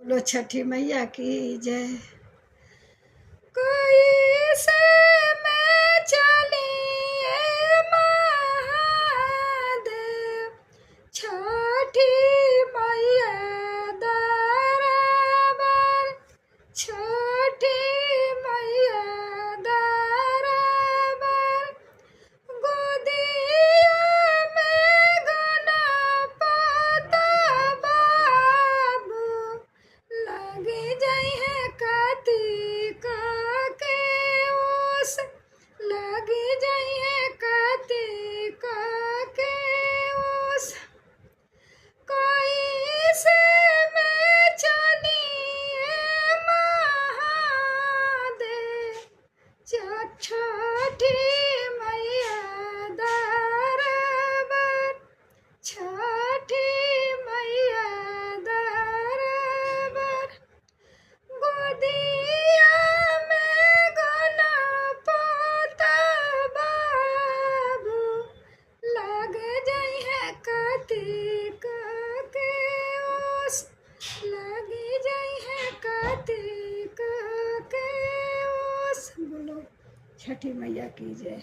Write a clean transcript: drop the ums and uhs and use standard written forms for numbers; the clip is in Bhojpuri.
बोलो छठी मैया की जय। कोई से मैं चली महादेव, छठी मैया दरबार, छठी मैया दरबार। गोदिया में गणपत बाबू, लगी जाई है कार्तिक के ओस, लगी जाई है कार्तिक के ओस। कोई से मैं चली महादेव, छठी मैया दरबार, छठी मैया दरबार। गोदिया में गणपत बाबू, लग जाई है कार्तिक के ओस, लगी जाई है कार्तिक के ओस। बोलो छठी मैया की जय।